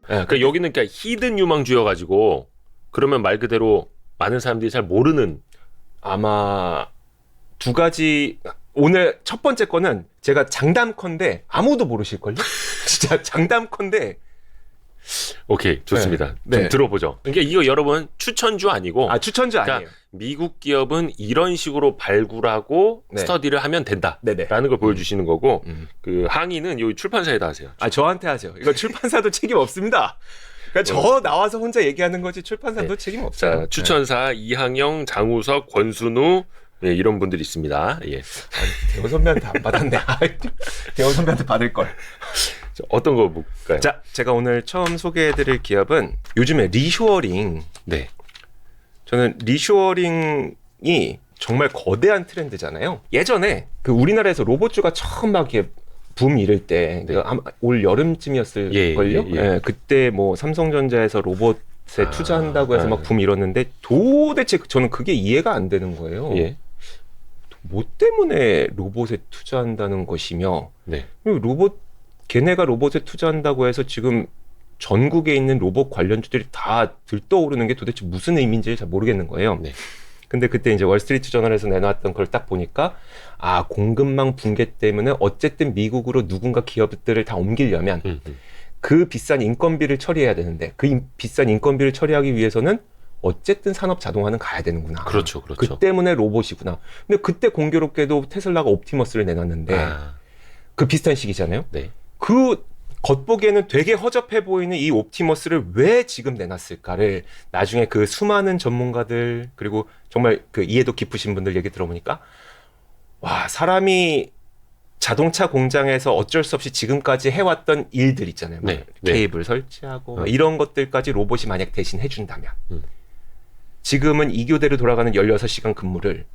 그러니까 여기는 그러니까 히든 유망주여가지고 그러면 말 그대로 많은 사람들이 잘 모르는. 아마 두 가지. 오늘 첫 번째 거는 제가 장담컨대 아무도 모르실걸요? 진짜 장담컨대. 오케이, 좋습니다. 네. 좀 네. 들어보죠. 그러니까 이거 여러분 추천주 아니고. 추천주 그러니까 아니에요. 미국 기업은 이런 식으로 발굴하고 네. 스터디를 하면 된다라는 네네. 걸 보여주시는 거고, 음. 그 항의는 여기 출판사에다 하세요. 저한테 하죠. 이거 출판사도 책임 없습니다. 그러니까 저 나와서 혼자 얘기하는 거지 출판사도 책임 없어요. 자, 추천사 이항영, 장우석, 권순우, 예, 이런 분들이 있습니다. 예. 대원 선배한테 안 받았네. 대원 선배한테 받을 걸. 자, 어떤 거 볼까요? 자, 제가 오늘 처음 소개해드릴 기업은 요즘에 리쇼어링. 네. 저는 리쇼어링이 정말 거대한 트렌드잖아요. 예전에 그 우리나라에서 로봇주가 처음 막 이렇게 붐 이럴 때, 네. 아마 올 여름쯤이었을걸요? 예. 그때 뭐 삼성전자에서 로봇에 투자한다고 해서 막 붐 일었는데 도대체 저는 그게 이해가 안 되는 거예요. 예. 뭐 때문에 로봇에 투자한다는 것이며, 네. 걔네가 로봇에 투자한다고 해서 지금 전국에 있는 로봇 관련주들이 다 들떠오르는 게 도대체 무슨 의미인지 잘 모르겠는 거예요. 네. 근데 그때 이제 월스트리트 저널에서 내놨던 걸 딱 보니까, 공급망 붕괴 때문에 어쨌든 미국으로 누군가 기업들을 다 옮기려면 그 비싼 인건비를 처리해야 되는데, 비싼 인건비를 처리하기 위해서는 어쨌든 산업 자동화는 가야 되는구나. 그렇죠. 그 때문에 로봇이구나. 근데 그때 공교롭게도 테슬라가 옵티머스를 내놨는데, 그 비슷한 시기잖아요. 네. 그 겉보기에는 되게 허접해 보이는 이 옵티머스를 왜 지금 내놨을까를 나중에 그 수많은 전문가들, 그리고 정말 그 이해도 깊으신 분들 얘기 들어보니까, 와, 사람이 자동차 공장에서 어쩔 수 없이 지금까지 해왔던 일들 있잖아요. 네. 케이블 설치하고 이런 것들까지 로봇이 만약 대신 해준다면, 지금은 2교대로 돌아가는 16시간 근무를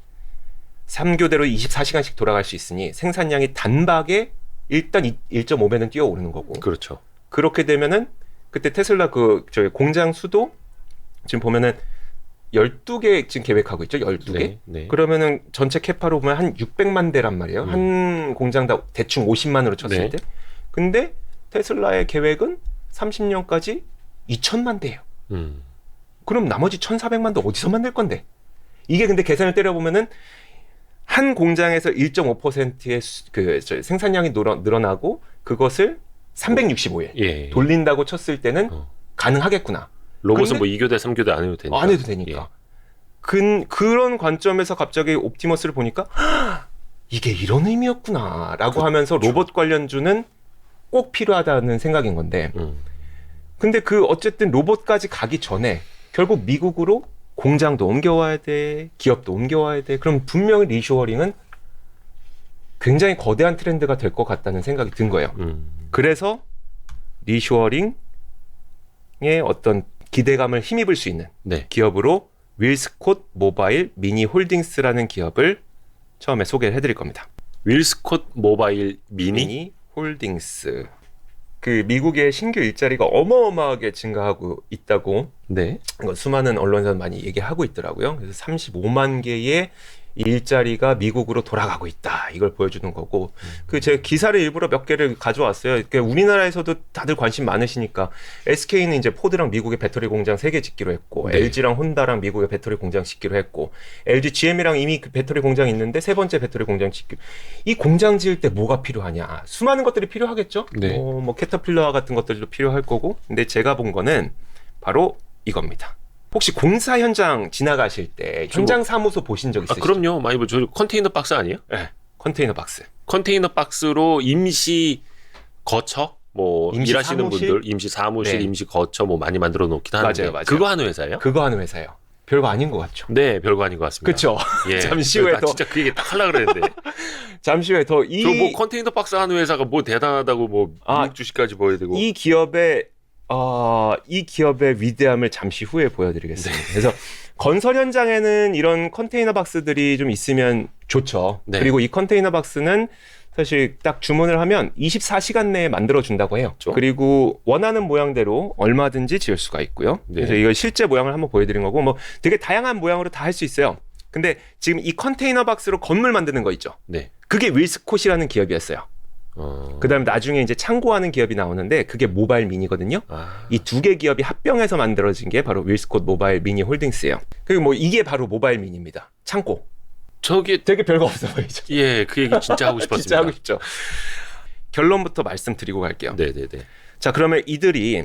3교대로 24시간씩 돌아갈 수 있으니 생산량이 단박에 일단 1.5배는 뛰어오르는 거고. 그렇죠. 그렇게 되면은 그때 테슬라 저희 공장 수도 지금 보면은 12개 지금 계획하고 있죠. 12개. 네. 네. 그러면은 전체 캐파로 보면 한 600만 대란 말이에요. 한 공장당 대충 50만으로 쳤을 네. 때. 근데 테슬라의 계획은 30년까지 2천만 대예요. 그럼 나머지 1,400만 대 어디서 만들 건데? 이게 근데 계산을 때려보면은 한 공장에서 1.5%의 생산량이 늘어나고 그것을 365일 예. 돌린다고 쳤을 때는 가능하겠구나. 로봇은 근데- 뭐 2교대, 3교대 안 해도 되니까. 안 해도 되니까. 그런 관점에서 갑자기 옵티머스를 보니까 이게 이런 의미였구나라고 하면서 로봇 관련주는 꼭 필요하다는 생각인 건데, 근데 어쨌든 로봇까지 가기 전에 결국 미국으로 공장도 옮겨와야 돼, 기업도 옮겨와야 돼. 그럼 분명히 리쇼어링은 굉장히 거대한 트렌드가 될 것 같다는 생각이 든 거예요. 그래서 리쇼어링의 어떤 기대감을 힘입을 수 있는 네. 기업으로 윌스콧 모바일 미니 홀딩스라는 기업을 처음에 소개를 해드릴 겁니다. 윌스콧 모바일 미니? 미니 홀딩스. 그 미국의 신규 일자리가 어마어마하게 증가하고 있다고 네. 수많은 언론사는 많이 얘기하고 있더라고요. 그래서 35만 개의 일자리가 미국으로 돌아가고 있다. 이걸 보여주는 거고. 제 기사를 일부러 몇 개를 가져왔어요. 우리나라에서도 다들 관심 많으시니까 SK는 이제 포드랑 미국의 배터리 공장 3개 짓기로 했고, 네. LG랑 혼다랑 미국의 배터리 공장 짓기로 했고, LG GM이랑 이미 그 배터리 공장 있는데 3번째 배터리 공장 짓기로. 이 공장 지을 때 뭐가 필요하냐? 수많은 것들이 필요하겠죠? 네. 뭐 캐터필러 같은 것들도 필요할 거고. 근데 제가 본 거는 바로 이겁니다. 혹시 공사 현장 지나가실 때 현장 사무소 보신 적 있으시죠? 그럼요. 많이 저 컨테이너 박스 아니에요? 네, 컨테이너 박스. 컨테이너 박스로 임시 거처 뭐 임시 일하시는 사무실? 분들 임시 사무실, 네. 임시 거처 뭐 많이 만들어 놓긴 하는데 맞아요. 그거 하는 회사예요? 그거 하는 회사예요. 별거 아닌 것 같죠? 네, 별거 아닌 것 같습니다. 그렇죠. 예. 잠시 후에 나 더 진짜 그 얘기 딱 하려고 그랬는데. 잠시 후에 더 저 뭐 컨테이너 박스 하는 회사가 뭐 대단하다고 뭐 미국 주식까지 보여야 되고. 이 기업의 위대함을 잠시 후에 보여드리겠습니다. 네. 그래서 건설 현장에는 이런 컨테이너 박스들이 좀 있으면 좋죠. 네. 그리고 이 컨테이너 박스는 사실 딱 주문을 하면 24시간 내에 만들어준다고 해요. 그렇죠. 그리고 원하는 모양대로 얼마든지 지을 수가 있고요. 네. 그래서 이걸 실제 모양을 한번 보여드린 거고, 뭐 되게 다양한 모양으로 다 할 수 있어요. 근데 지금 이 컨테이너 박스로 건물 만드는 거 있죠. 네. 그게 윌스콧이라는 기업이었어요. 그다음에 나중에 이제 창고하는 기업이 나오는데 그게 모바일 미니거든요. 이 두 개 기업이 합병해서 만들어진 게 바로 윌스콧 모바일 미니 홀딩스예요. 그리고 뭐 이게 바로 모바일 미니입니다. 창고. 저기 되게 별거 없어 보이죠. 예, 그 얘기 진짜 하고 싶었습니다. 진짜 하고 싶죠. 결론부터 말씀드리고 갈게요. 네네네. 자, 그러면 이들이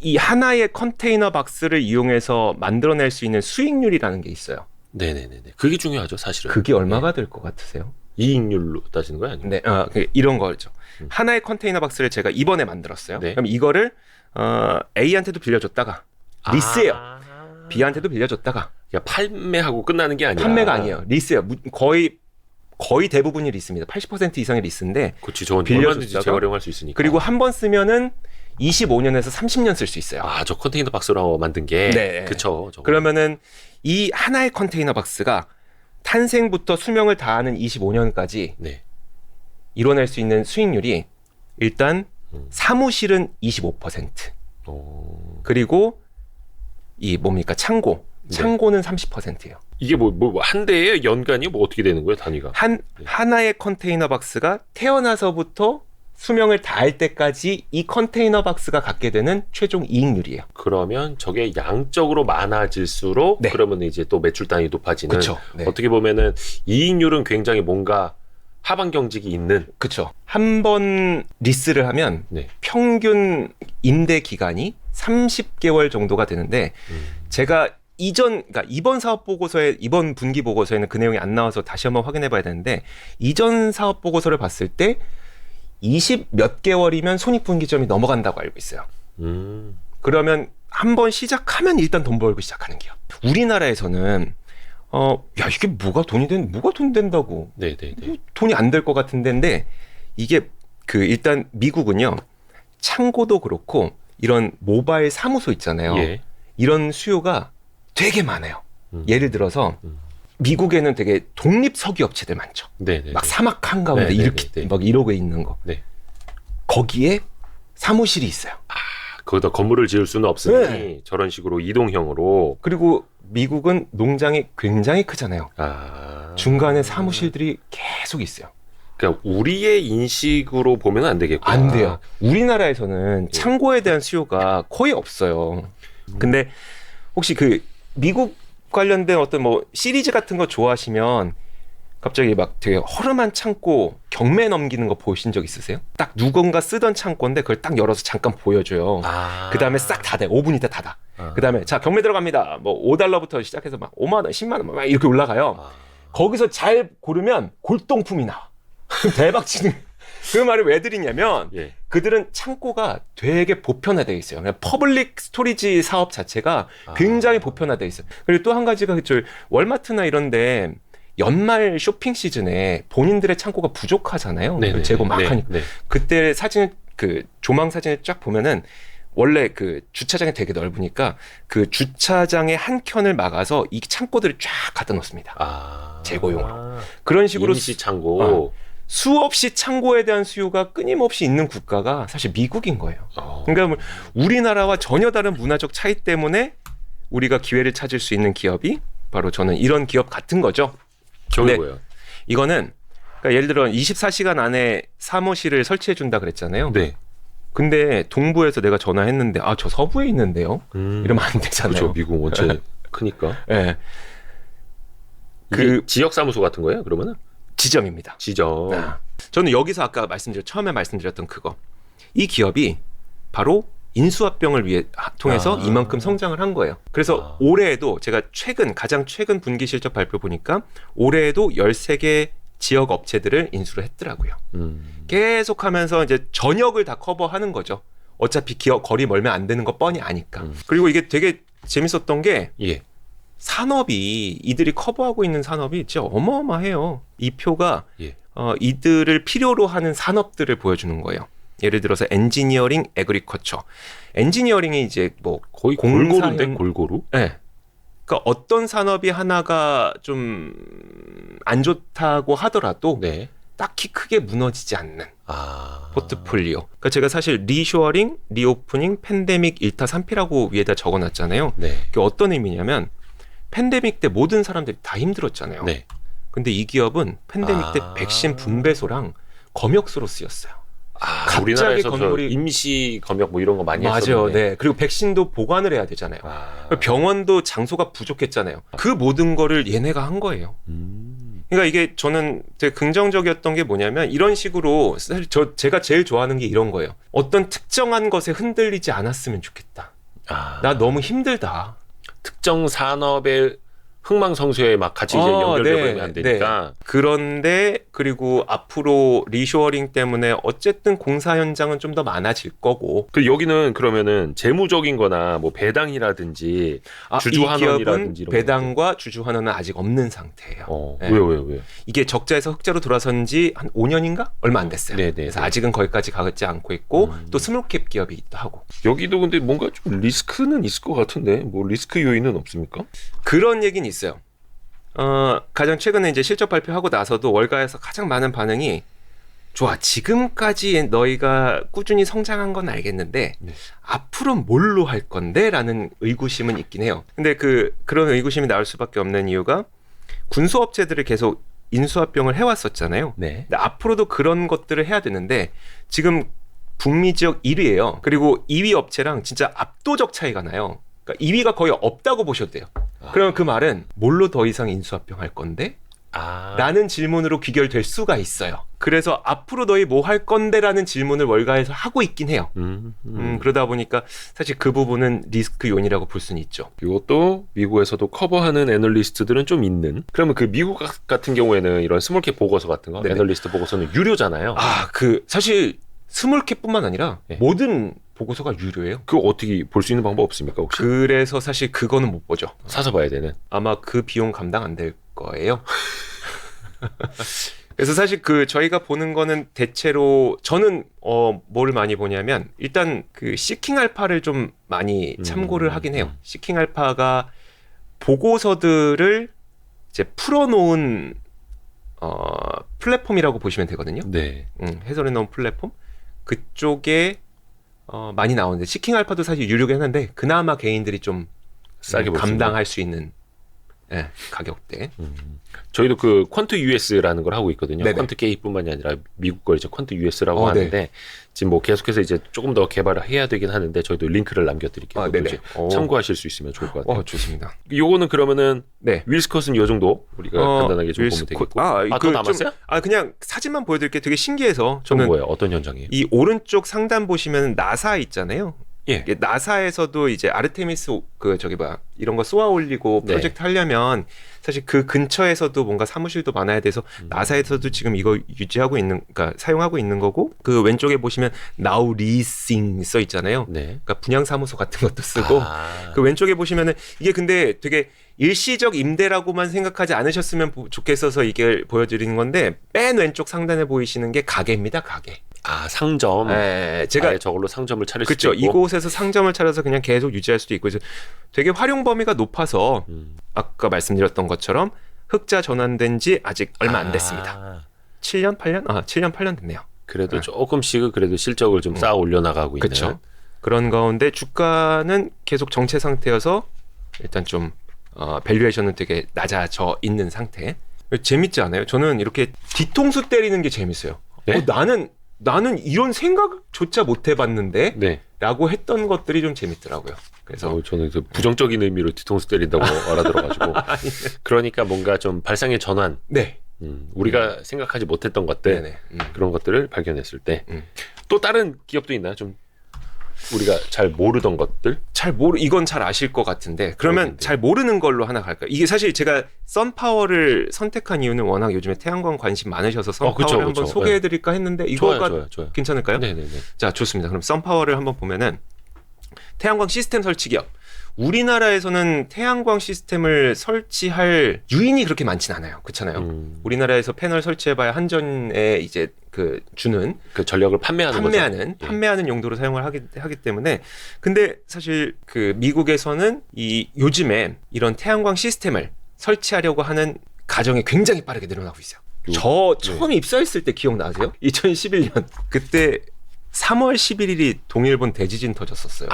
이 하나의 컨테이너 박스를 이용해서 만들어낼 수 있는 수익률이라는 게 있어요. 네네네. 그게 중요하죠, 사실은. 그게 얼마가 될 것 같으세요? 이익률로 따지는 거야, 아니면? 네, 이런 거죠. 하나의 컨테이너 박스를 제가 이번에 만들었어요. 네. 그럼 이거를 A한테도 빌려줬다가 리스예요. 아. B한테도 빌려줬다가 그러니까 판매하고 끝나는 게 아니라. 판매가 아니에요. 리스예요. 거의 대부분이 리스입니다. 80% 이상의 리스인데 그렇지, 저건 빌려줬다가 얼마든지 재활용할 수 있으니까. 그리고 한 번 쓰면은 25년에서 30년 쓸 수 있어요. 아, 저 컨테이너 박스로 만든 게. 네. 그쵸. 저거. 그러면은 이 하나의 컨테이너 박스가 탄생부터 수명을 다하는 25년까지 네. 이뤄낼 수 있는 수익률이 일단 사무실은 25%, 그리고 이 뭡니까 창고, 네. 창고는 30%예요. 이게 한 대에 연간이 뭐 어떻게 되는 거예요, 단위가? 하나의 컨테이너 박스가 태어나서부터 수명을 다할 때까지 이 컨테이너 박스가 갖게 되는 최종 이익률이에요. 그러면 저게 양적으로 많아질수록 네. 그러면 이제 또 매출단이 높아지는. 그쵸. 네. 어떻게 보면은 이익률은 굉장히 뭔가 하반 경직이 있는. 그렇죠. 한 번 리스를 하면 네. 평균 임대 기간이 30개월 정도가 되는데 제가 그러니까 이번 사업 보고서에 이번 분기 보고서에는 그 내용이 안 나와서 다시 한번 확인해 봐야 되는데 이전 사업 보고서를 봤을 때 20 몇 개월이면 손익분기점이 넘어간다고 알고 있어요. 그러면 한 번 시작하면 일단 돈 벌고 시작하는 기업. 우리나라에서는 야 이게 뭐가 돈 된다고? 네네네. 돈이 안 될 것 같은 데인데 이게 일단 미국은요 창고도 그렇고 이런 모바일 사무소 있잖아요. 예. 이런 수요가 되게 많아요. 예를 들어서 미국에는 되게 독립 석유 업체들 많죠. 네네. 막 사막 한가운데 네네네. 이렇게 막 이러고 있는 거. 네. 거기에 사무실이 있어요. 거기다 건물을 지을 수는 없으니 네. 저런 식으로 이동형으로. 그리고 미국은 농장이 굉장히 크잖아요. 중간에 사무실들이 계속 있어요. 그러니까 우리의 인식으로 보면 안 되겠구나. 안 돼요. 우리나라에서는 창고에 대한 수요가 거의 없어요. 근데 혹시 미국 관련된 어떤 뭐 시리즈 같은 거 좋아하시면 갑자기 막 되게 허름한 창고 경매 넘기는 거 보신 적 있으세요? 딱 누군가 쓰던 창고인데 그걸 딱 열어서 잠깐 보여줘요. 그 다음에 싹 닫아요. 5분 있다 닫아. 그 다음에 자 경매 들어갑니다. 뭐 $5부터 시작해서 막 5만 원, 10만 원 막 이렇게 올라가요. 거기서 잘 고르면 골동품이 나와. 대박 치는. 그 말을 왜 드리냐면 예. 그들은 창고가 되게 보편화되어 있어요. 그냥 퍼블릭 스토리지 사업 자체가 굉장히 보편화되어 있어요. 그리고 또 한 가지가 월마트나 이런데 연말 쇼핑 시즌에 본인들의 창고가 부족하잖아요. 네네. 재고 막 네. 하니까. 네. 그때 사진을 조망 사진을 쫙 보면은 원래 주차장이 되게 넓으니까 그 주차장의 한 켠을 막아서 이 창고들을 쫙 갖다 놓습니다. 재고용으로. 그런 식으로 임시 창고. 수없이 창고에 대한 수요가 끊임없이 있는 국가가 사실 미국인 거예요. 그러니까 뭐 우리나라와 전혀 다른 문화적 차이 때문에 우리가 기회를 찾을 수 있는 기업이 바로 저는 이런 기업 같은 거죠. 저게 네. 뭐예요? 이거는 그러니까 예를 들어 24시간 안에 사무실을 설치해 준다 그랬잖아요. 네. 근데 동부에서 내가 전화했는데 저 서부에 있는데요. 이러면 안 되잖아요. 그렇죠. 미국 원체 크니까. 네. 이게 지역 사무소 같은 거예요? 그러면은? 지점입니다. 지점. 저는 여기서 아까 처음에 말씀드렸던 그거. 이 기업이 바로 인수합병을 통해서 이만큼 성장을 한 거예요. 그래서 올해에도 제가 가장 최근 분기 실적 발표 보니까 올해에도 13개 지역 업체들을 인수를 했더라고요. 계속 하면서 이제 전역을 다 커버하는 거죠. 어차피 거리 멀면 안 되는 거 뻔히 아니까. 그리고 이게 되게 재밌었던 게 예. 산업이 이들이 커버하고 있는 산업이 진짜 어마어마해요. 이 표가 예. 이들을 필요로 하는 산업들을 보여주는 거예요. 예를 들어서 엔지니어링, 에그리커처. 엔지니어링이 이제 뭐 거의 골고루인데 골고루? 네. 그러니까 어떤 산업이 하나가 좀 안 좋다고 하더라도 네. 딱히 크게 무너지지 않는 포트폴리오. 그러니까 제가 사실 리쇼어링, 리오프닝, 팬데믹 1타 3피라고 위에다 적어놨잖아요. 네. 그게 어떤 의미냐면 팬데믹 때 모든 사람들이 다 힘들었잖아요. 네. 근데 이 기업은 팬데믹 때 백신 분배소랑 검역소로 쓰였어요. 갑자기 우리나라에서 건물이- 임시 검역 뭐 이런 거 많이 맞아요. 했었는데. 네. 그리고 백신도 보관을 해야 되잖아요. 병원도 장소가 부족했잖아요. 그 모든 거를 얘네가 한 거예요. 그러니까 이게 저는 되게 긍정적이었던 게 뭐냐면 이런 식으로 사실 제가 제일 좋아하는 게 이런 거예요. 어떤 특정한 것에 흔들리지 않았으면 좋겠다. 나 너무 힘들다. 특정 산업의 흥망성쇠에 막 같이 이제 연결되면 네, 안 되니까. 그런데 그리고 앞으로 리쇼어링 때문에 어쨌든 공사 현장은 좀 더 많아질 거고. 그 여기는 그러면은 재무적인 거나 뭐 배당이라든지 주주 이 환원이라든지 기업은 이런 배당과 주주 환원은 아직 없는 상태예요. 네. 왜요? 이게 적자에서 흑자로 돌아선 지 한 5년인가? 얼마 안 됐어요. 네네. 그래서 아직은 거기까지 가지 않고 있고 또 스몰캡 기업이기도 하고. 여기도 근데 뭔가 좀 리스크는 있을 것 같은데 뭐 리스크 요인은 없습니까? 그런 얘기는 있어요. 가장 최근에 이제 실적 발표하고 나서도 월가에서 가장 많은 반응이 좋아. 지금까지 너희가 꾸준히 성장한 건 알겠는데 네. 앞으로 뭘로 할 건데? 라는 의구심은 있긴 해요. 근데 그런 의구심이 나올 수밖에 없는 이유가 군수업체들을 계속 인수합병을 해왔었잖아요. 네. 근데 앞으로도 그런 것들을 해야 되는데 지금 북미 지역 1위예요. 그리고 2위 업체랑 진짜 압도적 차이가 나요. 그러니까 2위가 거의 없다고 보셔도 돼요. 그러면 그 말은 뭘로 더 이상 인수합병할 건데? 라는 질문으로 귀결될 수가 있어요. 그래서 앞으로 너희 뭐 할 건데? 라는 질문을 월가에서 하고 있긴 해요. 그러다 보니까 사실 그 부분은 리스크 요인이라고 볼 수는 있죠. 이것도 미국에서도 커버하는 애널리스트들은 좀 있는. 그러면 그 미국 같은 경우에는 이런 스몰캡 보고서 같은 거, 네네. 애널리스트 보고서는 유료잖아요. 사실 스몰캡뿐만 아니라 네. 모든 보고서가 유료예요. 그거 어떻게 볼 수 있는 방법 없습니까 혹시? 그래서 사실 그거는 못 보죠. 사서 봐야 되는. 아마 그 비용 감당 안 될 거예요. 그래서 사실 저희가 보는 거는 대체로 저는 뭐를 많이 보냐면 일단 그 시킹 알파를 좀 많이 참고를 하긴 해요. 시킹 알파가 보고서들을 이제 풀어놓은 플랫폼이라고 보시면 되거든요. 네. 해설해 놓은 플랫폼 그쪽에 많이 나오는데 시킹 알파도 사실 유료긴 한데 그나마 개인들이 좀 싸게 볼 수 있는. 감당할 수 있는 가격대. 저희도 그 퀀트 US라는 걸 하고 있거든요. 네네. 퀀트 K뿐만이 아니라 미국 걸 이제 퀀트 US라고 네. 하는데 지금 뭐 계속해서 이제 조금 더 개발을 해야 되긴 하는데 저희도 링크를 남겨드릴게요. 네네. 이제 참고하실 수 있으면 좋을 것 같아요. 좋습니다. 요거는 그러면은 네. 윌스컷은 요 정도 우리가 간단하게 좀 보면 되겠고. 또 남았어요? 그냥 사진만 보여드릴게 되게 신기해서 저는 저는 뭐예요? 어떤 현장이에요? 이 오른쪽 상단 보시면 나사 있잖아요. 예. 이게 나사에서도 이제 아르테미스 이런 거 쏘아 올리고 네. 프로젝트 하려면 사실 그 근처에서도 뭔가 사무실도 많아야 돼서 나사에서도 지금 이거 유지하고 있는, 그러니까 사용하고 있는 거고 그 왼쪽에 보시면 now leasing 써 있잖아요. 네. 그러니까 분양 사무소 같은 것도 쓰고 그 왼쪽에 보시면은 이게 근데 되게 일시적 임대라고만 생각하지 않으셨으면 좋겠어서 이게 보여드리는 건데 맨 왼쪽 상단에 보이시는 게 가게입니다. 가게. 상점. 제가 아예 저걸로 상점을 차릴 그렇죠. 수도 있고. 이곳에서 상점을 차려서 그냥 계속 유지할 수도 있고, 그래서 되게 활용 범위가 높아서 아까 말씀드렸던 것처럼 흑자 전환된 지 아직 얼마 안 됐습니다. 7년, 8년? 7년, 8년 됐네요. 그래도 조금씩은 그래도 실적을 좀 쌓아 올려나가고 있는. 그렇죠. 그런 가운데 주가는 계속 정체 상태여서 일단 좀 밸류에이션은 되게 낮아져 있는 상태. 재밌지 않아요? 저는 이렇게 뒤통수 때리는 게 재밌어요. 네? 나는 이런 생각조차 못 해봤는데 네. 라고 했던 것들이 좀 재밌더라고요. 그래서 저는 그 부정적인 의미로 뒤통수 때린다고 알아들어가지고. 그러니까 뭔가 좀 발상의 전환. 네. 우리가 생각하지 못했던 것들. 네네. 그런 것들을 발견했을 때. 또 다른 기업도 있나요? 좀 우리가 잘 모르던 것들? 이건 잘 아실 것 같은데 그러면 잘 모르는 걸로 하나 갈까요? 이게 사실 제가 선파워를 선택한 이유는 워낙 요즘에 태양광 관심 많으셔서 선파워를 한번 소개해드릴까 했는데 이거가 좋아요. 괜찮을까요? 네네네. 자, 좋습니다. 그럼 선파워를 한번 보면은 태양광 시스템 설치 기업. 우리나라에서는 태양광 시스템을 설치할 유인이 그렇게 많진 않아요. 그렇잖아요. 우리나라에서 패널 설치해봐야 한전에 이제 주는 그 전력을 판매하는 용도로 사용을 하기 때문에. 근데 사실 미국에서는 요즘에 이런 태양광 시스템을 설치하려고 하는 가정이 굉장히 빠르게 늘어나고 있어요. 저 처음 입사했을 때 기억나세요? 2011년 그때 3월 11일이 동일본 대지진 터졌었어요.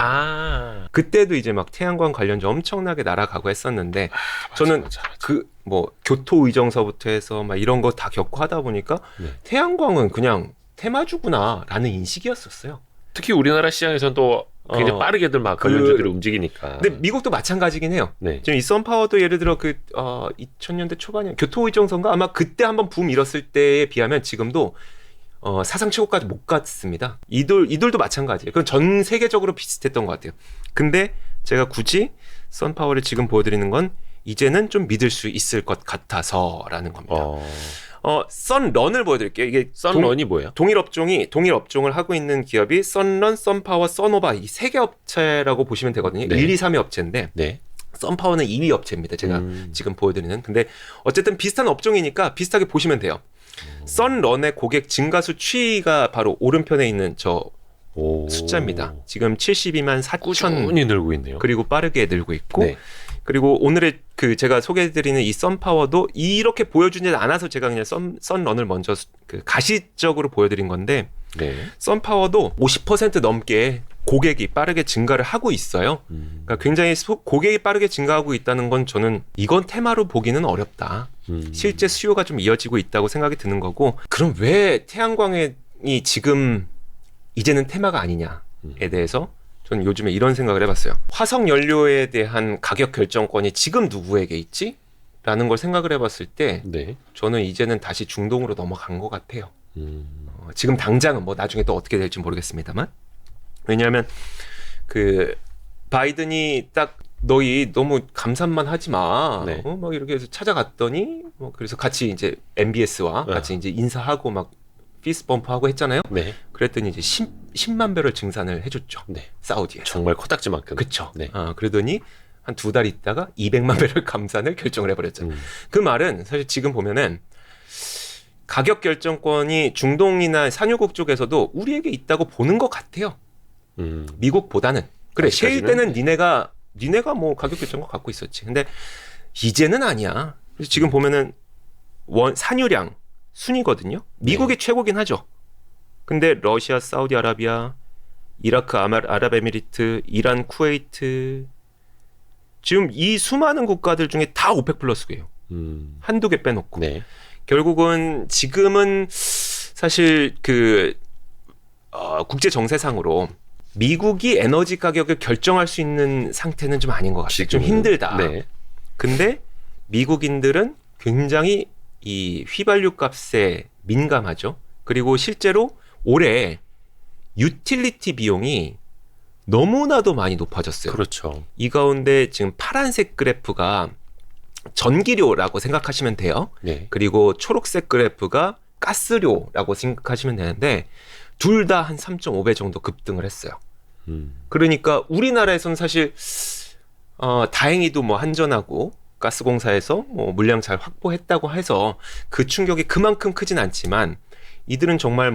그때도 이제 막 태양광 관련주 엄청나게 날아가고 했었는데 저는 맞아. 그 뭐 교토 의정서부터 해서 막 이런 거 다 겪고 하다 보니까 네. 태양광은 그냥 테마주구나라는 인식이었었어요. 특히 우리나라 시장에서는 또 굉장히 빠르게들 막 관련주들이 움직이니까. 근데 미국도 마찬가지긴 해요. 네. 지금 이 썬파워도 예를 들어 2000년대 초반이야. 교토 의정선가 아마 그때 한번 붐 일었을 때에 비하면 지금도 사상 최고까지 못 갔습니다. 이돌도 마찬가지예요. 그건 전 세계적으로 비슷했던 것 같아요. 근데 제가 굳이 썬파워를 지금 보여드리는 건 이제는 좀 믿을 수 있을 것 같아서라는 겁니다. 썬런을 보여드릴게요. 이게 썬런이 뭐예요? 동일 업종을 하고 있는 기업이 썬런, 썬파워, 썬오바 이 세 개 업체라고 보시면 되거든요. 네. 1, 2, 3위 업체인데 네. 썬파워는 2위 업체입니다. 제가 지금 보여드리는. 근데 어쨌든 비슷한 업종이니까 비슷하게 보시면 돼요. 썬런의 고객 증가수 추이가 바로 오른편에 있는 저 숫자입니다. 지금 72만 4천 꾸준히 늘고 있네요. 그리고 빠르게 늘고 있고 네. 그리고 오늘의 그 제가 소개해드리는 이 썬파워도 이렇게 보여주지 않아서 제가 그냥 썬런을 먼저 그 가시적으로 보여드린 건데 네. 썬파워도 50% 넘게 고객이 빠르게 증가를 하고 있어요. 그러니까 굉장히 고객이 빠르게 증가하고 있다는 건 저는 이건 테마로 보기는 어렵다. 실제 수요가 좀 이어지고 있다고 생각이 드는 거고 그럼 왜 태양광이 지금 이제는 테마가 아니냐에 대해서 저는 요즘에 이런 생각을 해봤어요. 화석 연료에 대한 가격 결정권이 지금 누구에게 있지? 라는 걸 생각을 해봤을 때 네. 저는 이제는 다시 중동으로 넘어간 것 같아요. 지금 당장은 뭐 나중에 또 어떻게 될지 모르겠습니다만 왜냐하면 그 바이든이 딱 너희 너무 감산만 하지 마. 네. 막 이렇게 해서 찾아갔더니 뭐 그래서 같이 이제 MBS와 같이 이제 인사하고 막 피스 범프하고 했잖아요. 네. 그랬더니 이제 10만 배럴 증산을 해줬죠. 네. 사우디에서. 정말 코딱지만큼. 그렇죠. 네. 그러더니 한 2달 있다가 200만 배럴 감산을 결정을 해버렸죠. 그 말은 사실 지금 보면은 가격 결정권이 중동이나 산유국 쪽에서도 우리에게 있다고 보는 것 같아요. 미국보다는. 그래, 셰일 때는 니네가 뭐 가격 결정권 갖고 있었지. 근데 이제는 아니야. 그래서 지금 보면은 산유량 순이거든요. 미국이 최고긴 하죠. 근데 러시아, 사우디아라비아, 이라크, 아랍에미리트, 이란, 쿠웨이트 지금 이 수많은 국가들 중에 다 오펙 플러스예요. 한두 개 빼놓고. 네. 결국은 지금은 사실 국제 정세상으로 미국이 에너지 가격을 결정할 수 있는 상태는 좀 아닌 것 같아요. 좀 힘들다. 네. 근데 미국인들은 굉장히 이 휘발유 값에 민감하죠. 그리고 실제로 올해 유틸리티 비용이 너무나도 많이 높아졌어요. 그렇죠. 이 가운데 지금 파란색 그래프가 전기료라고 생각하시면 돼요. 네. 그리고 초록색 그래프가 가스료라고 생각하시면 되는데 둘 다 한 3.5배 정도 급등을 했어요. 그러니까 우리나라에서는 사실 다행히도 뭐 한전하고 가스공사에서 뭐 물량 잘 확보했다고 해서 그 충격이 그만큼 크진 않지만 이들은 정말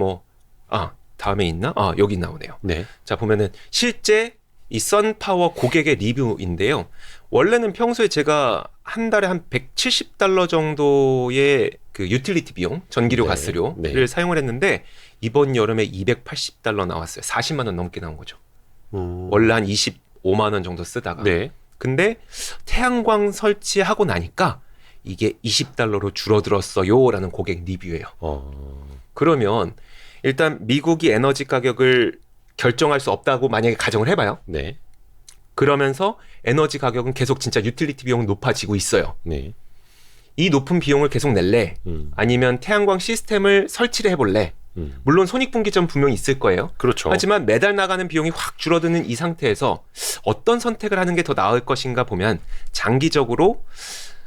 다음에 있나? 여기 나오네요. 네. 자, 보면은 실제 이 썬파워 고객의 리뷰인데요. 원래는 평소에 제가 한 달에 한 $170 정도의 그 유틸리티 비용, 전기료, 네. 가스료를 네. 사용을 했는데 이번 여름에 $280 나왔어요. 40만 원 넘게 나온 거죠. 원래 한 25만 원 정도 쓰다가. 네. 근데 태양광 설치하고 나니까 이게 $20로 줄어들었어요라는 고객 리뷰예요. 그러면 일단 미국이 에너지 가격을 결정할 수 없다고 만약에 가정을 해봐요. 네. 그러면서 에너지 가격은 계속 진짜 유틸리티 비용은 높아지고 있어요. 네. 이 높은 비용을 계속 낼래? 아니면 태양광 시스템을 설치를 해볼래? 물론 손익분기점 분명히 있을 거예요. 그렇죠. 하지만 매달 나가는 비용이 확 줄어드는 이 상태에서 어떤 선택을 하는 게 더 나을 것인가 보면 장기적으로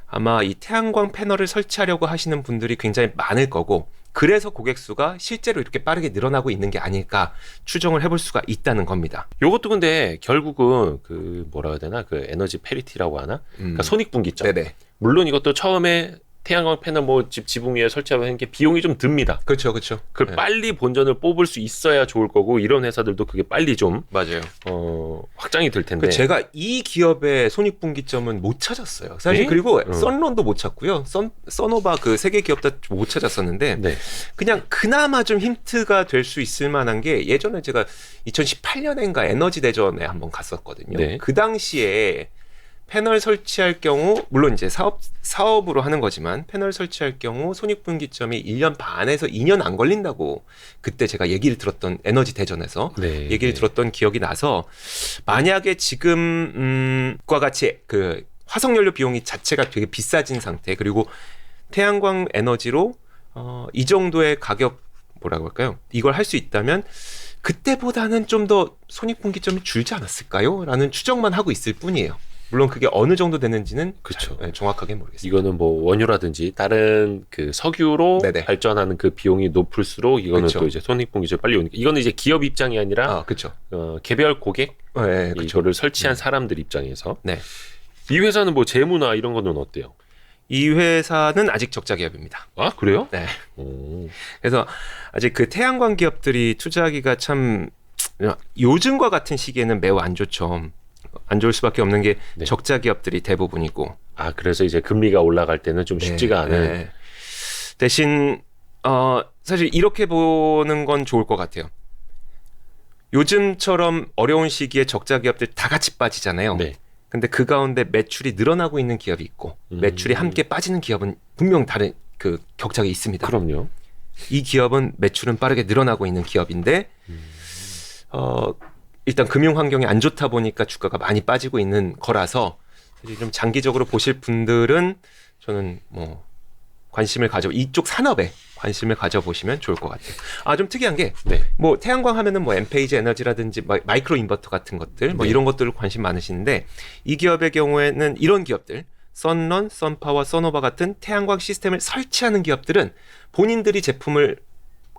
아마 이 태양광 패널을 설치하려고 하시는 분들이 굉장히 많을 거고 그래서 고객 수가 실제로 이렇게 빠르게 늘어나고 있는 게 아닐까 추정을 해볼 수가 있다는 겁니다. 요것도 근데 결국은 그 뭐라 해야 되나 그 에너지 페리티라고 하나? 그러니까 손익분기점. 네네. 물론 이것도 처음에 태양광 패널 뭐 집 지붕 위에 설치하는 게 비용이 좀 듭니다. 그렇죠, 그렇죠. 그걸 빨리 본전을 뽑을 수 있어야 좋을 거고 이런 회사들도 그게 빨리 좀 맞아요. 확장이 될 텐데. 제가 이 기업의 손익분기점은 못 찾았어요. 사실 네? 그리고 썬런도 못 찾고요. 써노바 그 세 개 기업 다 못 찾았었는데 네. 그냥 그나마 좀 힌트가 될 수 있을 만한 게 예전에 제가 2018년인가 에너지 대전에 한번 갔었거든요. 네. 그 당시에 패널 설치할 경우 물론 이제 사업으로 하는 거지만 패널 설치할 경우 손익분기점이 1년 반에서 2년 안 걸린다고 그때 제가 얘기를 들었던 에너지 대전에서 네. 얘기를 들었던 기억이 나서 만약에 지금과 같이 그 화석연료 비용이 자체가 되게 비싸진 상태 그리고 태양광 에너지로 이 정도의 가격 뭐라고 할까요? 이걸 할 수 있다면 그때보다는 좀 더 손익분기점이 줄지 않았을까요? 라는 추정만 하고 있을 뿐이에요. 물론 그게 어느 정도 되는지는 그쵸. 정확하게 모르겠습니다. 이거는 뭐 원유라든지 다른 그 석유로 네네. 발전하는 그 비용이 높을수록 이거는 그쵸. 또 이제 손익분기점 빨리 오니까 이거는 이제 기업 입장이 아니라 그렇죠. 개별 고객 네, 그렇죠. 이거를 설치한 사람들 입장에서 네. 이 회사는 뭐 재무나 이런 거는 어때요? 이 회사는 아직 적자 기업입니다. 아 그래요? 네. 오. 그래서 아직 그 태양광 기업들이 투자하기가 참 요즘과 같은 시기에는 매우 안 좋죠. 안 좋을 수밖에 없는 게 네. 적자 기업들이 대부분이고. 아 그래서 이제 금리가 올라갈 때는 좀 쉽지가 않은. 네. 대신 사실 이렇게 보는 건 좋을 것 같아요. 요즘처럼 어려운 시기에 적자 기업들 다 같이 빠지잖아요. 네. 근데 그 가운데 매출이 늘어나고 있는 기업이 있고 매출이 함께 빠지는 기업은 분명 다른 그 격차가 있습니다. 그럼요. 이 기업은 매출은 빠르게 늘어나고 있는 기업인데 일단 금융 환경이 안 좋다 보니까 주가가 많이 빠지고 있는 거라서 사실 좀 장기적으로 보실 분들은 저는 뭐 관심을 가져 이쪽 산업에 관심을 가져보시면 좋을 것 같아요. 좀 특이한 게 네. 뭐 태양광 하면은 뭐 엠페이지 에너지라든지 마이크로 인버터 같은 것들 뭐 네. 이런 것들을 관심 많으시는데 이 기업의 경우에는 이런 기업들 썬런, 썬파워, 써노바 같은 태양광 시스템을 설치하는 기업들은 본인들이 제품을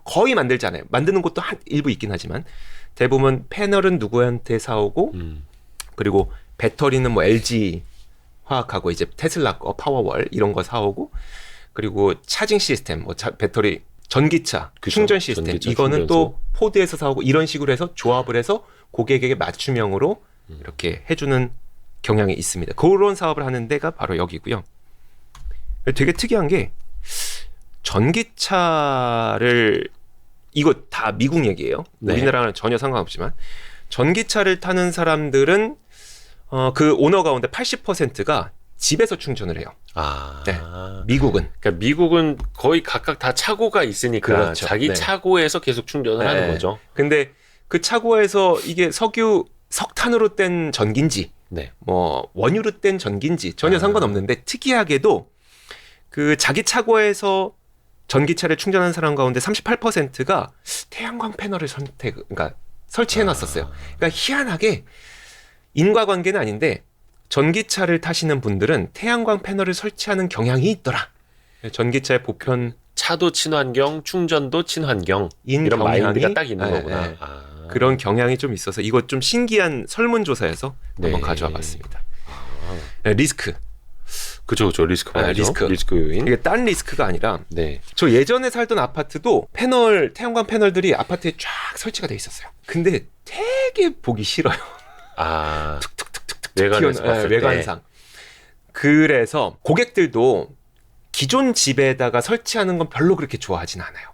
거의 만들지 않아요. 만드는 곳도 일부 있긴 하지만 대부분 패널은 누구한테 사오고 그리고 배터리는 뭐 LG 화학하고 이제 테슬라 거 파워월 이런 거 사오고 그리고 차징 시스템 뭐 배터리 전기차 그쵸. 충전 시스템 전기차 이거는 충전소. 또 포드에서 사오고 이런 식으로 해서 조합을 해서 고객에게 맞춤형으로 이렇게 해주는 경향이 있습니다. 그런 사업을 하는 데가 바로 여기고요. 되게 특이한 게 전기차를 이거 다 미국 얘기예요. 네. 우리나라랑 전혀 상관없지만 전기차를 타는 사람들은 그 오너 가운데 80%가 집에서 충전을 해요. 네. 미국은. 그러니까 미국은 거의 각각 다 차고가 있으니까 그렇죠. 자기 네. 차고에서 계속 충전을 네. 하는 거죠. 근데 그 차고에서 이게 석탄으로 뗀 전기인지 네. 뭐 원유로 뗀 전기인지 전혀 상관없는데 특이하게도 그 자기 차고에서 전기차를 충전하는 사람 가운데 38%가 태양광 패널을 그러니까 설치해 놨었어요. 그러니까 희한하게 인과관계는 아닌데 전기차를 타시는 분들은 태양광 패널을 설치하는 경향이 있더라. 전기차의 보편 차도 친환경, 충전도 친환경 인 이런 경향이 마인드가 딱 있는 네, 거구나. 네. 그런 경향이 좀 있어서 이거 좀 신기한 설문조사에서 네. 한번 가져와 봤습니다. 네, 리스크. 그죠. 리스크 봐야죠. 리스크 요인. 이게 딴 리스크가 아니라 네. 저 예전에 살던 아파트도 태양광 패널들이 아파트에 쫙 설치가 돼 있었어요. 근데 되게 보기 싫어요. 외관에서 봤을 때. 외관상. 그래서 고객들도 기존 집에다가 설치하는 건 별로 그렇게 좋아하진 않아요.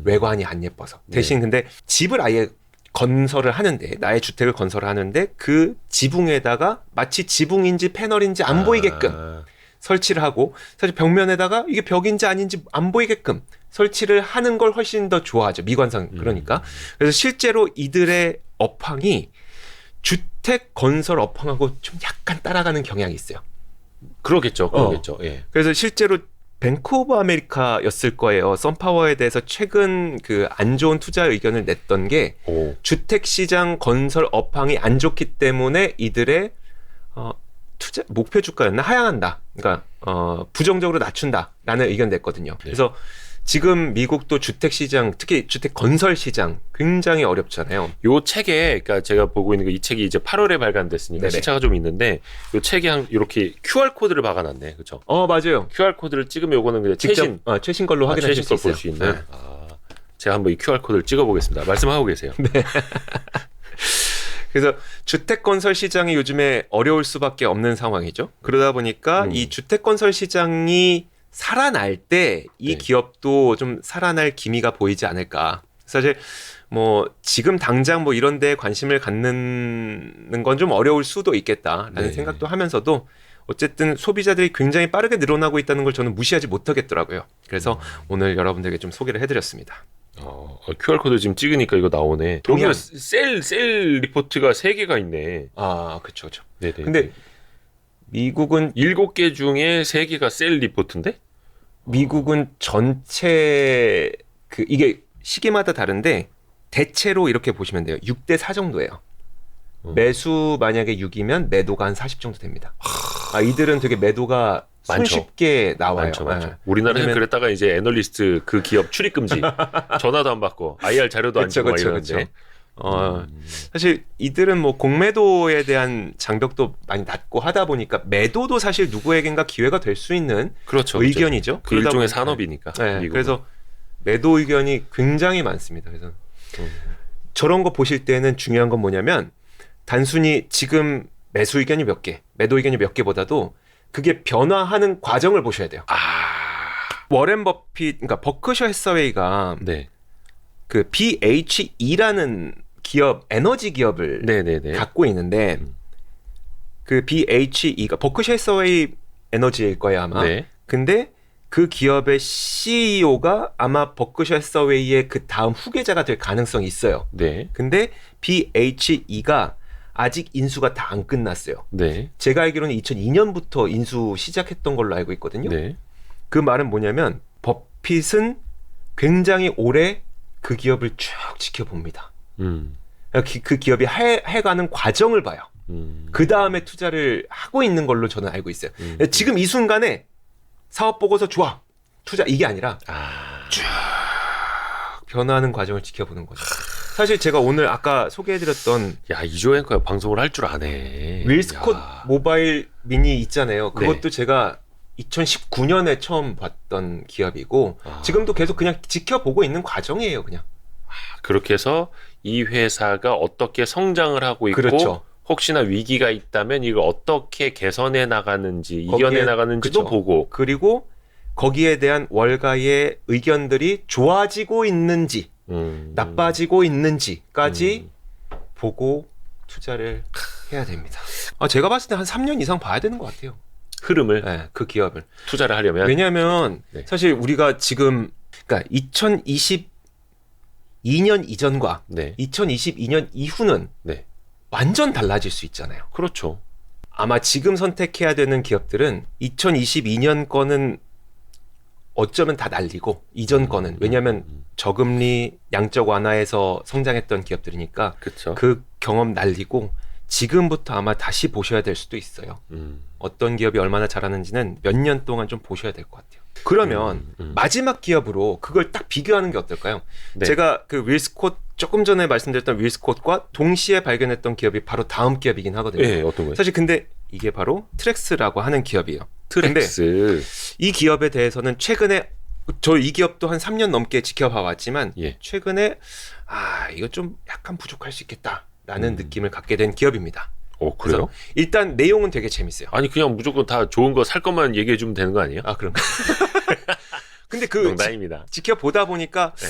외관이 안 예뻐서. 대신 근데 집을 아예 건설을 하는데 나의 주택을 건설을 하는데 그 지붕에다가 마치 지붕인지 패널인지 안 보이게끔 설치를 하고 사실 벽면에다가 이게 벽인지 아닌지 안 보이게끔 설치를 하는 걸 훨씬 더 좋아하죠. 미관상 그러니까. 그래서 실제로 이들의 업황이 주택 건설 업황하고 좀 약간 따라가는 경향이 있어요. 그러겠죠. 예. 그래서 실제로 뱅크 오브 아메리카였을 거예요. 썬파워에 대해서 최근 그 안 좋은 투자 의견을 냈던 게 주택 시장 건설 업황이 안 좋기 때문에 이들의 투자 목표 주가였나 하향한다. 그러니까 부정적으로 낮춘다라는 의견 냈거든요. 네. 그래서 지금 미국도 주택 시장, 특히 주택 건설 시장 굉장히 어렵잖아요. 요 책에 그러니까 제가 보고 있는 이 책이 이제 8월에 발간됐으니까 네네. 시차가 좀 있는데 요 책에 이렇게 QR 코드를 박아놨네, 그렇죠? 맞아요. QR 코드를 찍으면 요거는 그냥 직접 최신 걸로 확인하실 수 최신 걸 있어요. 볼 수 있는. 네. 제가 한번 이 QR 코드를 찍어보겠습니다. 말씀하고 계세요. 그래서 주택 건설 시장이 요즘에 어려울 수밖에 없는 상황이죠. 그러다 보니까 이 주택 건설 시장이 살아날 때 이 네. 기업도 좀 살아날 기미가 보이지 않을까. 사실 뭐 지금 당장 뭐 이런 데에 관심을 갖는 건 좀 어려울 수도 있겠다라는 네. 생각도 하면서도 어쨌든 소비자들이 굉장히 빠르게 늘어나고 있다는 걸 저는 무시하지 못하겠더라고요. 그래서 오늘 여러분들에게 좀 소개를 해드렸습니다. QR 코드 지금 찍으니까 이거 나오네. 동양. 여기가 셀 리포트가 3개가 있네. 그렇죠. 네네. 근데 미국은 7개 중에 3개가 셀 리포트인데? 전체 이게 시기마다 다른데 대체로 이렇게 보시면 돼요. 6대 4 정도예요. 매수 만약에 6이면 매도가 한 40 정도 됩니다. 이들은 되게 매도가 많죠. 손쉽게 나와요. 많죠. 네. 우리나라는 왜냐면- 그랬다가 이제 애널리스트 그 기업 출입 금지, 전화도 안 받고 IR 자료도 안 주고 막 이러는데. 사실 이들은 뭐 공매도에 대한 장벽도 많이 낮고 하다 보니까 매도도 사실 누구에겐가 기회가 될 수 있는 그렇죠. 의견이죠. 그 일종의 그러다 보니까- 산업이니까. 네, 미국은. 그래서 매도 의견이 굉장히 많습니다. 그래서 저런 거 보실 때는 중요한 건 뭐냐면 단순히 지금 매수 의견이 몇 개, 매도 의견이 몇 개보다도 그게 변화하는 과정을 보셔야 돼요. 워렌 버핏, 그러니까 버크셔 해서웨이가 네. 그 BHE라는 기업, 에너지 기업을 네네네. 갖고 있는데 그 BHE가 버크셔 해서웨이 에너지일 거예요 아마. 네. 근데 그 기업의 CEO가 아마 버크셔 해서웨이의 그 다음 후계자가 될 가능성이 있어요. 네. 근데 BHE가 아직 인수가 다 안 끝났어요. 네. 제가 알기로는 2002년부터 인수 시작했던 걸로 알고 있거든요. 네. 그 말은 뭐냐면 버핏은 굉장히 오래 그 기업을 쭉 지켜봅니다. 그 기업이 해가는 과정을 봐요. 그 다음에 투자를 하고 있는 걸로 저는 알고 있어요. 지금 이 순간에 사업 보고서 좋아 투자 이게 아니라 쭉 변화하는 과정을 지켜보는 거죠. 사실 제가 오늘 아까 소개해드렸던 야, 이조 앵커가 방송을 할 줄 아네. 윌 스콧 야. 모바일 미니 있잖아요. 그것도 네. 제가 2019년에 처음 봤던 기업이고 지금도 계속 그냥 지켜보고 있는 과정이에요. 그냥. 그렇게 해서 이 회사가 어떻게 성장을 하고 있고 그렇죠. 혹시나 위기가 있다면 이걸 어떻게 개선해 나가는지 거기에- 이겨내 나가는지도 그쵸. 보고 그리고 거기에 대한 월가의 의견들이 좋아지고 있는지 나빠지고 있는지까지 보고 투자를 해야 됩니다. 제가 봤을 때 한 3년 이상 봐야 되는 것 같아요. 흐름을 네, 그 기업을. 투자를 하려면 왜냐하면 네. 사실 우리가 지금 그러니까 2022년 이전과 네. 2022년 이후는 네. 완전 달라질 수 있잖아요. 그렇죠. 아마 지금 선택해야 되는 기업들은 2022년 거는 어쩌면 다 날리고 이전 거는 왜냐하면 저금리 양적 완화에서 성장했던 기업들이니까 그렇죠. 그 경험 날리고 지금부터 아마 다시 보셔야 될 수도 있어요. 어떤 기업이 얼마나 잘하는지는 몇 년 동안 좀 보셔야 될 것 같아요. 그러면 마지막 기업으로 그걸 딱 비교하는 게 어떨까요? 네. 제가 그 윌 스콧 조금 전에 말씀드렸던 윌 스콧과 동시에 발견했던 기업이 바로 다음 기업이긴 하거든요. 네, 어떤 거예요? 사실 근데 이게 바로 트렉스라고 하는 기업이에요. 트렉스. 이 기업에 대해서는 최근에 저 이 기업도 한 3년 넘게 지켜봐 왔지만 예. 최근에 이거 좀 약간 부족할 수 있겠다라는 느낌을 갖게 된 기업입니다. 그래요? 그래서 일단 내용은 되게 재밌어요. 아니 그냥 무조건 다 좋은 거 살 것만 얘기해 주면 되는 거 아니에요? 그런가? 근데 그 농담입니다. 지켜보다 보니까 네.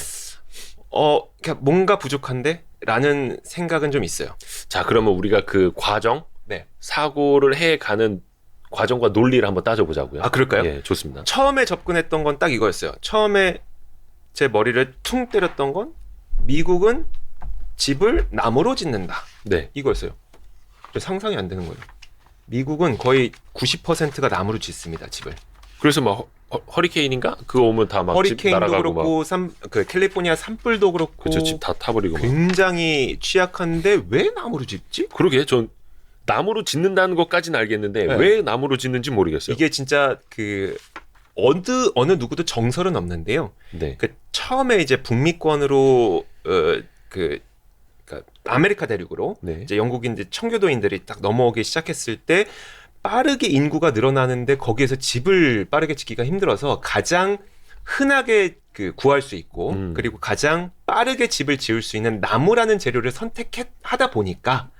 그냥 뭔가 부족한데? 라는 생각은 좀 있어요. 자, 그러면 우리가 그 과정, 네. 사고를 해가는 과정과 논리를 한번 따져보자고요. 그럴까요? 예, 좋습니다. 처음에 접근했던 건 딱 이거였어요. 처음에 제 머리를 퉁 때렸던 건 미국은 집을 나무로 짓는다. 네. 이거였어요. 상상이 안 되는 거예요. 미국은 거의 90%가 나무로 짓습니다. 집을. 그래서 막 허리케인인가? 그거 오면 다 막 집 허리케인도 날아가고 그렇고 그 캘리포니아 산불도 그렇고 그쵸, 집 다 타버리고 막. 굉장히 취약한데 왜 나무로 짓지? 그러게 전 나무로 짓는다는 것까지는 알겠는데 네. 왜 나무로 짓는지 모르겠어요. 이게 진짜 그 어느 누구도 정설은 없는데요. 네. 그 처음에 이제 북미권으로 그러니까 아메리카 대륙으로 네. 이제 영국인들 청교도인들이 딱 넘어오기 시작했을 때 빠르게 인구가 늘어나는데 거기에서 집을 빠르게 짓기가 힘들어서 가장 흔하게 그 구할 수 있고 그리고 가장 빠르게 집을 지을 수 있는 나무라는 재료를 선택하다 보니까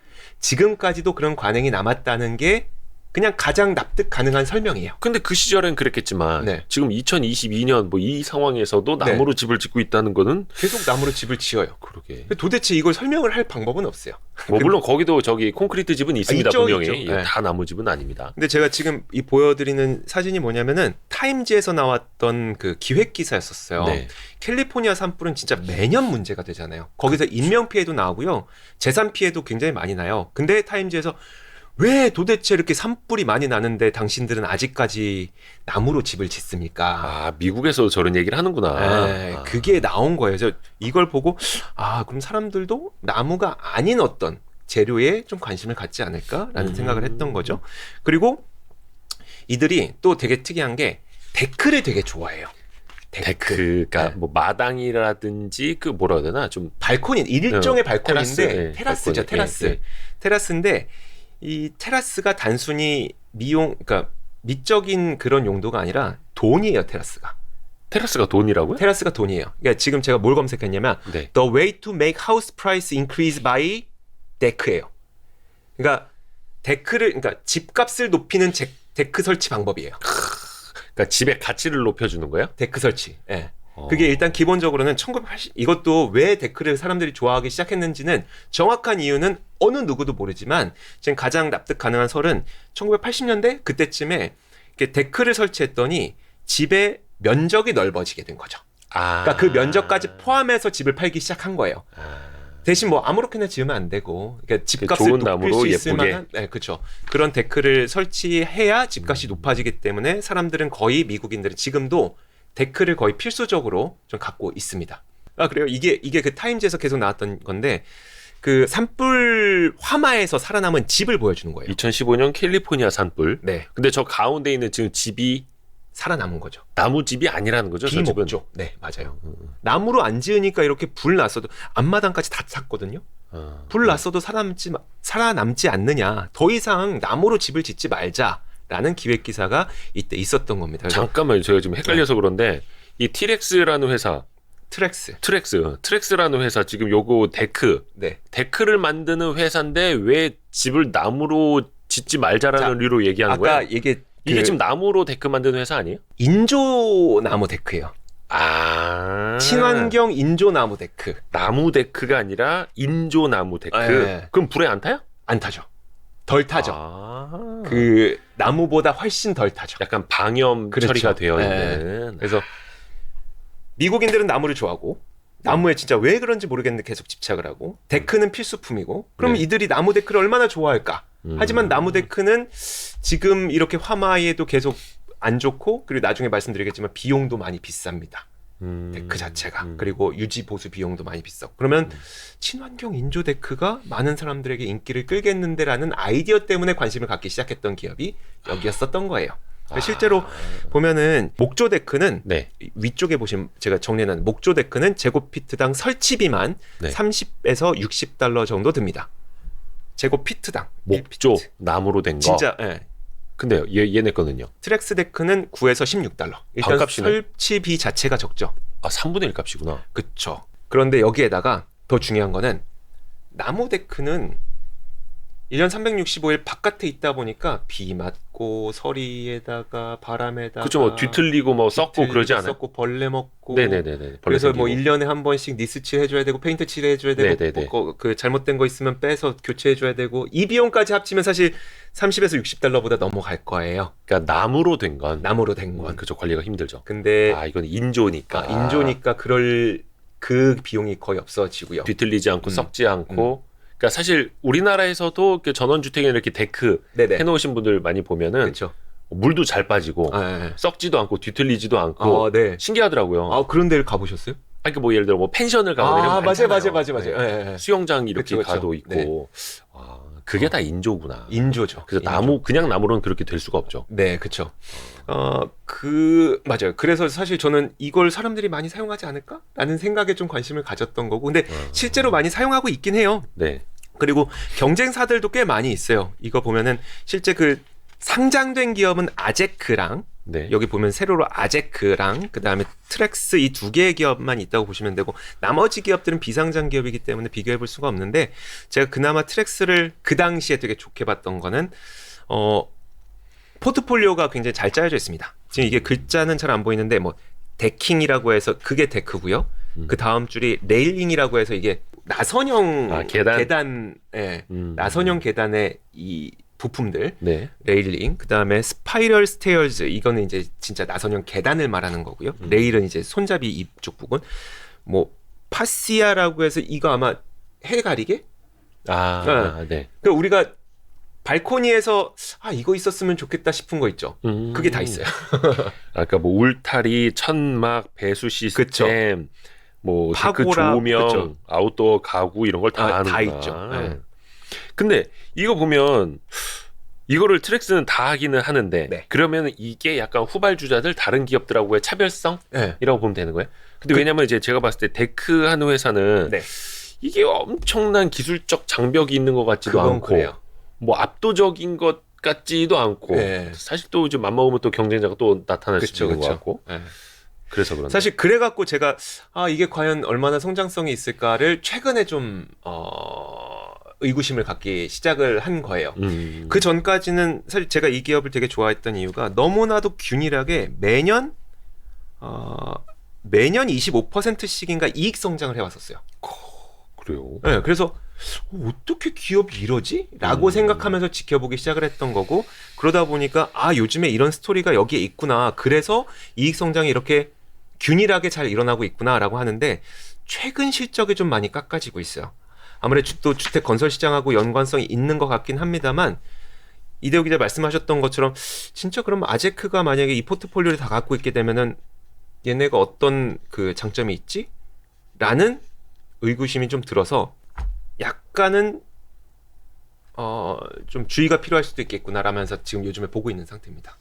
지금까지도 그런 관행이 남았다는 게 그냥 가장 납득 가능한 설명이에요. 근데 그 시절엔 그랬겠지만 네. 지금 2022년 뭐 이 상황에서도 나무로 집을 짓고 있다는 거는 계속 나무로 집을 지어요. 그러게. 도대체 이걸 설명을 할 방법은 없어요. 뭐 물론 거기도 저기 콘크리트 집은 있습니다. 있죠, 분명히. 있죠. 네. 다 나무 집은 아닙니다. 근데 제가 지금 이 보여드리는 사진이 뭐냐면은 타임지에서 나왔던 그 기획 기사였었어요. 네. 캘리포니아 산불은 진짜 매년 문제가 되잖아요. 거기서 인명 피해도 나오고요, 재산 피해도 굉장히 많이 나요. 근데 타임지에서 왜 도대체 이렇게 산불이 많이 나는데 당신들은 아직까지 나무로 집을 짓습니까? 아, 미국에서 저런 얘기를 하는구나. 네, 그게 나온 거예요. 그래서 이걸 보고 그럼 사람들도 나무가 아닌 어떤 재료에 좀 관심을 갖지 않을까라는 생각을 했던 거죠. 그리고 이들이 또 되게 특이한 게 데크를 되게 좋아해요. 데크가 네. 뭐 마당이라든지 그 뭐라 해야 되나 좀 발코니, 일종의 발코니인데 테라스, 테라스죠. 발코니. 테라스. 네, 네. 테라스인데 이 테라스가 단순히 그러니까 미적인 그런 용도가 아니라 돈이에요. 테라스가 돈이라고요? 테라스가 돈이에요. 그러니까 지금 제가 뭘 검색했냐면 네. The way to make house price increase by 데크예요. 그러니까 그러니까 집값을 높이는 데크 설치 방법이에요. 그러니까 집의 가치를 높여주는 거예요? 데크 설치. 예. 그게 일단 기본적으로는 1980 이것도 왜 데크를 사람들이 좋아하기 시작했는지는 정확한 이유는 어느 누구도 모르지만 지금 가장 납득 가능한 설은 1980년대 그때쯤에 이렇게 데크를 설치했더니 집의 면적이 넓어지게 된 거죠. 그러니까 그 면적까지 포함해서 집을 팔기 시작한 거예요. 대신 뭐 아무렇게나 지으면 안 되고, 그러니까 집값을 좋은 높일 나무로 수 있을 예쁘게. 만한, 네, 그렇죠. 그런 데크를 설치해야 집값이 높아지기 때문에 사람들은 거의 미국인들은 지금도 데크를 거의 필수적으로 좀 갖고 있습니다. 그래요. 이게 그 타임즈에서 계속 나왔던 건데 그 산불 화마에서 살아남은 집을 보여주는 거예요. 2015년 캘리포니아 산불. 네, 근데 저 가운데 있는 지금 집이 살아남은 거죠. 나무집이 아니라는 거죠, 저 집은. 비목조. 네, 맞아요. 나무로 안 지으니까 이렇게 불 났어도 앞마당까지 다 찼거든요. 불 났어도 살아남지 않느냐. 더 이상 나무로 집을 짓지 말자라는 기획 기사가 이때 있었던 겁니다. 그래서 잠깐만요. 제가 지금 헷갈려서 그런데 이 티렉스라는 회사, 트렉스라는 회사 지금 요거 네. 데크를 만드는 회사인데 왜 집을 나무로 짓지 말자라는 이유로 얘기하는 거야? 아까 이게 지금 나무로 데크 만드는 회사 아니에요? 인조 나무 데크예요. 친환경 인조 나무 데크. 나무 데크가 아니라 인조 나무 데크. 네. 그럼 불에 안 타요? 안 타죠. 덜 타죠. 아. 그 나무보다 훨씬 덜 타죠. 약간 방염 그렇죠. 처리가 되어 네. 있는. 그래서 미국인들은 나무를 좋아하고 나무에 진짜 왜 그런지 모르겠는데 계속 집착을 하고 데크는 필수품이고 그럼 네. 이들이 나무 데크를 얼마나 좋아할까? 하지만 나무 데크는 지금 이렇게 화마에도 계속 안 좋고 그리고 나중에 말씀드리겠지만 비용도 많이 비쌉니다. 데크 자체가. 그리고 유지 보수 비용도 많이 비싸고. 그러면 친환경 인조 데크가 많은 사람들에게 인기를 끌겠는데라는 아이디어 때문에 관심을 갖기 시작했던 기업이 여기였었던 거예요. 실제로 보면은 목조 데크는 네. 위쪽에 보시면 제가 정리해놓은 목조 데크는 제곱피트당 설치비만 네. 30에서 $60 정도 듭니다. 제곱피트당. 목조 1피트. 나무로 된 거. 진짜 예. 근데요, 얘네 거는요? 트렉스 데크는 9에서 $16. 일단 반값이네. 설치비 자체가 적죠. 3분의 1 값이구나. 그쵸. 그런데 여기에다가 더 중요한 거는 나무 데크는 1년 365일 바깥에 있다 보니까 비 맞고 서리에다가 바람에다가 그쵸, 뭐 뒤틀리고 뭐 썩고 그러지 않아요? 썩고 벌레 먹고 네네네네. 그래서 뭐 1년에 한 번씩 니스칠 해줘야 되고 페인트 칠해줘야 되고 네네네. 그 잘못된 거 있으면 빼서 교체해줘야 되고 이 비용까지 합치면 사실 30에서 $60보다 넘어갈 거예요. 그러니까 나무로 된 건. 나무로 된 건. 그죠, 관리가 힘들죠. 근데 이건 인조니까. 인조니까 그럴 그 비용이 거의 없어지고요. 뒤틀리지 않고 썩지 않고. 그러니까 사실 우리나라에서도 이렇게 전원주택에 이렇게 데크 네네. 해놓으신 분들 많이 보면은 그렇죠. 물도 잘 빠지고 네. 썩지도 않고 뒤틀리지도 않고 네. 신기하더라고요. 그런 데를 가보셨어요? 그러니까 뭐 예를 들어 뭐 펜션을 가거나 이런 거 맞아요. 많잖아요. 네. 예. 수영장 이렇게 그쵸. 가도 있고. 아, 그게 다 인조구나. 인조죠. 그래서 인조. 그냥 나무로는 그렇게 될 수가 없죠. 네, 그렇죠. 맞아요. 그래서 사실 저는 이걸 사람들이 많이 사용하지 않을까라는 생각에 좀 관심을 가졌던 거고, 근데 실제로 많이 사용하고 있긴 해요. 네. 그리고 경쟁사들도 꽤 많이 있어요. 이거 보면은 실제 그 상장된 기업은 아제크랑 네. 여기 보면 세로로 아제크랑 그 다음에 트렉스 이 두 개의 기업만 있다고 보시면 되고 나머지 기업들은 비상장 기업이기 때문에 비교해 볼 수가 없는데 제가 그나마 트렉스를 그 당시에 되게 좋게 봤던 거는 포트폴리오가 굉장히 잘 짜여져 있습니다. 지금 이게 글자는 잘 안 보이는데 뭐 데킹이라고 해서 그게 데크고요. 그 다음 줄이 레일링이라고 해서 이게 나선형 계단 나선형 계단의 이 부품들, 네. 레일링, 그 다음에 스파이럴 스테어즈, 이거는 이제 진짜 나선형 계단을 말하는 거고요. 레일은 이제 손잡이 이쪽 부분. 뭐 파시아라고 해서 이거 아마 해가리개? 네. 그러니까 우리가 발코니에서 이거 있었으면 좋겠다 싶은 거 있죠. 그게 다 있어요. 아까 뭐 울타리, 천막, 배수 시스템, 그쵸. 뭐 데크 파고라, 조명, 그쵸. 아웃도어 가구 이런 걸 다 하는구나. 다 있죠. 네. 근데 이거 보면 이거를 트렉스는 다 하기는 하는데 네. 그러면 이게 약간 후발주자들 다른 기업들하고의 차별성이라고 네. 보면 되는 거예요. 근데 왜냐면 이제 제가 봤을 때 데크 하는 회사는 네. 이게 엄청난 기술적 장벽이 있는 것 같지도 그건 않고 그래요. 뭐 압도적인 것 같지도 않고 네. 사실 또 이제 맘먹으면 또 경쟁자가 또 나타날 수 있는 것 같고 네. 그래서 그런데 사실 그래갖고 제가 이게 과연 얼마나 성장성이 있을까를 최근에 좀 의구심을 갖기 시작을 한 거예요. 그 전까지는 사실 제가 이 기업을 되게 좋아했던 이유가 너무나도 균일하게 매년 25%씩인가 이익 성장을 해왔었어요. 그래요. 네, 그래서 어떻게 기업이 이러지? 라고 생각하면서 지켜보기 시작을 했던 거고 그러다 보니까 요즘에 이런 스토리가 여기에 있구나. 그래서 이익 성장이 이렇게 균일하게 잘 일어나고 있구나라고 하는데 최근 실적이 좀 많이 깎아지고 있어요. 아무래도 또 주택 건설 시장하고 연관성이 있는 것 같긴 합니다만 이대호 기자 말씀하셨던 것처럼 진짜 그럼 아제크가 만약에 이 포트폴리오를 다 갖고 있게 되면은 얘네가 어떤 그 장점이 있지? 라는 의구심이 좀 들어서 약간은 좀 주의가 필요할 수도 있겠구나라면서 지금 요즘에 보고 있는 상태입니다.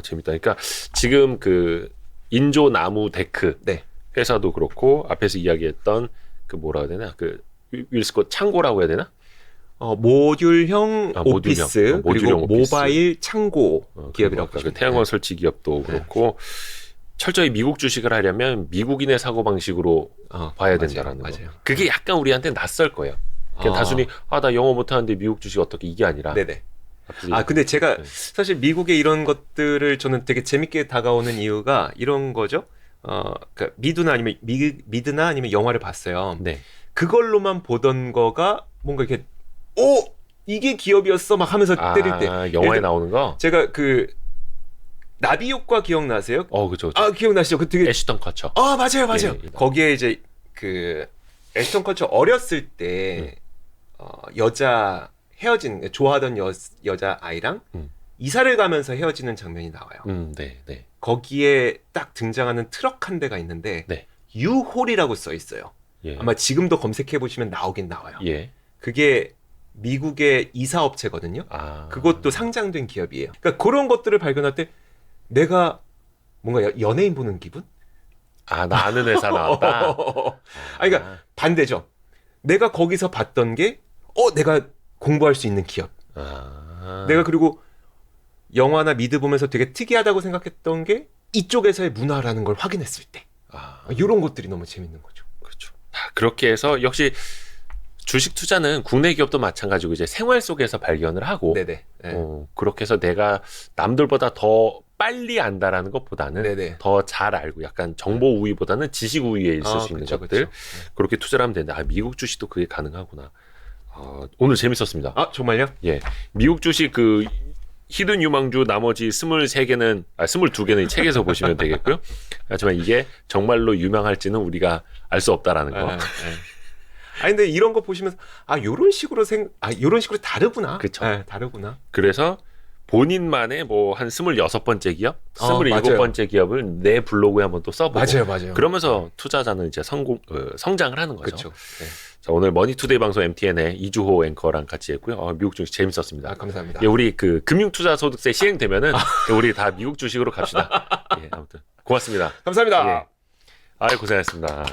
재밌다. 그러니까 지금 그 인조 나무 데크 네. 회사도 그렇고 앞에서 이야기했던 그 뭐라 해야 되나 그 윌스콧 창고라고 해야 되나? 모듈형 오피스 모듈형 그리고 오피스. 모바일 창고 기업이라고 그 보시면 태양광 설치 기업도 그렇고 철저히 미국 주식을 하려면 미국인의 사고 방식으로 봐야 된다라는 거. 맞아요. 그게 약간 우리한테 낯설 거예요. 그냥 단순히 나 영어 못하는데 미국 주식 어떻게 이게 아니라. 네네. 근데 제가 사실 미국의 이런 것들을 저는 되게 재밌게 다가오는 이유가 이런 거죠. 그러니까 미드나 아니면 영화를 봤어요. 네. 그걸로만 보던 거가 뭔가 이렇게 이게 기업이었어 막 하면서 때릴 때 영화에 나오는 거. 제가 그 나비 효과 기억나세요? 그죠. 기억나시죠? 그 되게 애쉬턴 커처. 맞아요. 예. 거기에 이제 그 애쉬턴 커처 어렸을 때 여자 헤어진 좋아하던 여자 아이랑 이사를 가면서 헤어지는 장면이 나와요. 네. 거기에 딱 등장하는 트럭 한 대가 있는데 네. 유홀이라고 써 있어요. 예. 아마 지금도 검색해 보시면 나오긴 나와요. 예. 그게 미국의 이사 업체거든요. 그것도 상장된 기업이에요. 그러니까 그런 것들을 발견할 때 내가 뭔가 연예인 보는 기분? 나 아는 회사 나왔다. 그러니까 반대죠. 내가 거기서 봤던 게 내가 공부할 수 있는 기업. 내가 그리고 영화나 미드 보면서 되게 특이하다고 생각했던 게 이쪽에서의 문화라는 걸 확인했을 때. 이런 것들이 너무 재밌는 거죠. 그렇죠. 그렇게 해서 역시 주식 투자는 국내 기업도 마찬가지고 이제 생활 속에서 발견을 하고 네네. 그렇게 해서 내가 남들보다 더 빨리 안다라는 것보다는 네네. 더 잘 알고 약간 정보 우위보다는 지식 우위에 있을 수 있는 것들 그렇게 투자를 하면 되는데 미국 주식도 그게 가능하구나. 오늘 재밌었습니다. 정말요? 예. 미국 주식 그 히든 유망주 나머지 23개는 22개는 책에서 보시면 되겠고요. 하지만 이게 정말로 유명할지는 우리가 알 수 없다라는 거. 근데 이런 거 보시면서 요런 식으로 요런 식으로 다르구나. 그쵸. 다르구나. 그래서 본인만의 뭐 한 26번째 기업, 맞아요. 27번째 기업을 내 블로그에 한번 또 써보고 맞아요. 그러면서 투자자는 이제 성장을 하는 거죠. 그렇죠. 네. 자, 오늘 머니투데이 방송 MTN의 이주호 앵커랑 같이 했고요. 미국 주식 재밌었습니다. 감사합니다. 예, 우리 그 금융투자소득세 시행되면은 우리 다 미국 주식으로 갑시다. 예, 아무튼 고맙습니다. 감사합니다. 예. 아이 고생하셨습니다.